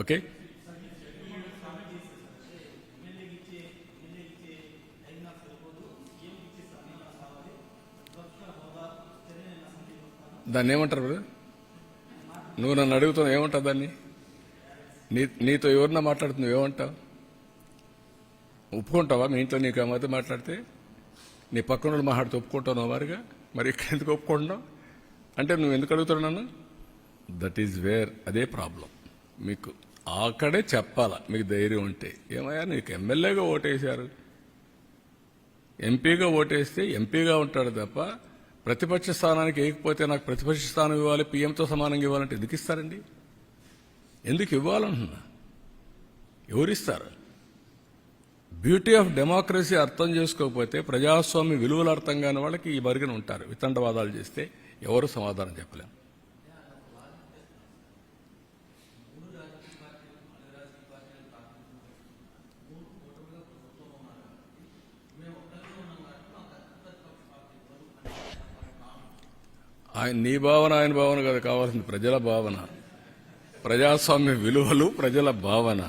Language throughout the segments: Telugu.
ఓకే. దాన్ని ఏమంటారు బ్రదర్? నువ్వు నన్ను అడుగుతావు ఏమంటావు దాన్ని? నీతో ఎవరన్నా మాట్లాడుతున్నావు ఏమంటావు? ఒప్పుకుంటావా? మీ ఇంట్లో నీకు ఏమైతే మాట్లాడితే నీ పక్కన మాట్లాడితే ఒప్పుకుంటావు వారిగా? మరి ఇక్కడ ఎందుకు ఒప్పుకుంటున్నావు అంటే నువ్వు ఎందుకు అడుగుతావు నన్ను? దట్ ఈజ్ వేర్ అదే ప్రాబ్లం. మీకు అక్కడే చెప్పాలా మీకు ధైర్యం ఉంటే. ఏమయ్యా నీకు ఎమ్మెల్యేగా ఓటేశారు, ఎంపీగా ఓటేస్తే ఎంపీగా ఉంటాడు తప్ప ప్రతిపక్ష స్థానానికి వేయకపోతే నాకు ప్రతిపక్ష స్థానం ఇవ్వాలి, పీఎంతో సమానంగా ఇవ్వాలంటే ఎందుకు ఇస్తారండి? ఎందుకు ఇవ్వాలంటున్నా? ఎవరిస్తారు? బ్యూటీ ఆఫ్ డెమోక్రసీ అర్థం చేసుకోకపోతే, ప్రజాస్వామ్య విలువలు అర్థం కాని వాళ్ళకి ఈ మరుగున ఉంటారు. వితండవాదాలు చేస్తే ఎవరు సమాధానం చెప్పలేం. ఆయన నీ భావన ఆయన భావన కదా కావాల్సింది, ప్రజల భావన, ప్రజాస్వామ్య విలువలు, ప్రజల భావన.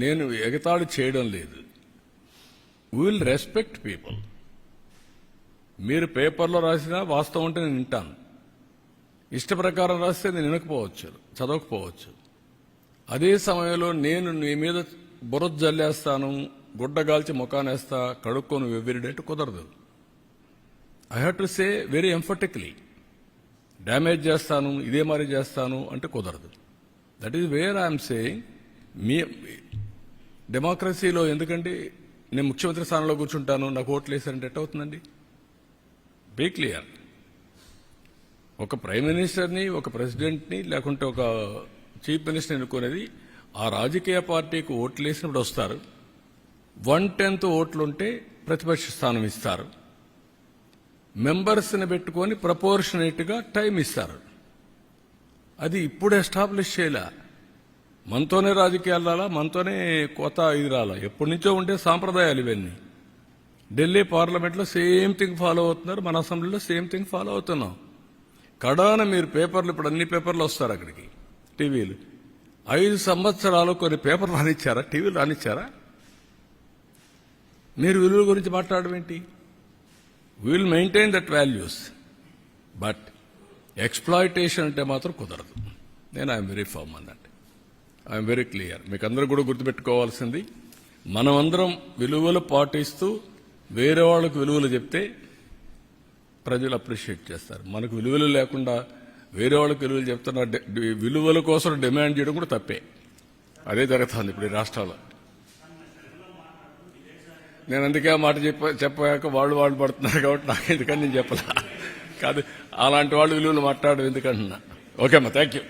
నేను ఎగతాళి చేయడం లేదు. We will respect people. మీరు పేపర్లో రాసినా వాస్తవం ఉంటే నేను వింటాను. ఇష్ట ప్రకారం రాస్తే నేను వినకపోవచ్చు, చదవకపోవచ్చు. అదే సమయంలో నేను నీ మీద బురద జల్లేస్తాను, గుడ్డగాల్చి ముఖానేస్తా, కడుక్కొని ఎవ్రీడేట్ కుదరదు. I have to say very emphatically, damage చేస్తాను, ఇదే మరి చేస్తాను అంటే కుదరదు. That is where I am saying. మీ డెమోక్రసీలో ఎందుకంటే నేను ముఖ్యమంత్రి స్థానంలో కూర్చుంటాను, నాకు ఓట్లు వేసారంటే ఎట్ అవుతుందండి? Be clear. ఒక ప్రైమ్ మినిస్టర్ని, ఒక ప్రెసిడెంట్ని, లేకుంటే ఒక చీఫ్ మినిస్టర్ని ఎన్నుకునేది ఆ రాజకీయ పార్టీకి ఓట్లు వేసినప్పుడు వస్తారు. 1/10 ఓట్లుంటే ప్రతిపక్ష స్థానం ఇస్తారు. మెంబర్స్ని పెట్టుకొని ప్రపోర్షనేట్గా టైం ఇస్తారు. అది ఇప్పుడు ఎస్టాబ్లిష్ చేయలే. మనతోనే రాజకీయాలు రాలా, మనతోనే కొత్త ఇది రాలా, ఎప్పటి నుంచో ఉండే సాంప్రదాయాలు ఇవన్నీ. ఢిల్లీ పార్లమెంట్లో సేమ్ థింగ్ ఫాలో అవుతున్నారు, మన అసెంబ్లీలో సేమ్ థింగ్ ఫాలో అవుతున్నాం. కడాన మీరు పేపర్లు, ఇప్పుడు అన్ని పేపర్లు వస్తారు అక్కడికి, టీవీలు. 5 సంవత్సరాలు కొన్ని పేపర్లు రానిచ్చారా? టీవీలు రానిచ్చారా? మీరు విలువల గురించి మాట్లాడడం ఏంటి? We will maintain that values, but exploitation అంటే మాత్రం కుదరదు. నేను I'm very firm on that. I'm very clear. మీకు అందరూ కూడా గుర్తుపెట్టుకోవాల్సింది, మనమందరం విలువలు పాటిస్తూ వేరే వాళ్ళకు విలువలు చెప్తే ప్రజలు అప్రిషియేట్ చేస్తారు. మనకు విలువలు లేకుండా వేరే వాళ్ళకి విలువలు చెప్తున్న విలువల కోసం డిమాండ్ చేయడం కూడా తప్పే. అదే జరుగుతుంది ఇప్పుడు ఈ రాష్ట్రాల్లో. నేను అందుకే ఆ మాట చెప్పాక వాళ్ళు పడుతున్నారు కాబట్టి నాకు ఎందుకని నేను చెప్పలా. కాదు, అలాంటి వాళ్ళు విలువలు మాట్లాడడం ఎందుకంటున్నా. ఓకే అమ్మా, థ్యాంక్ యూ.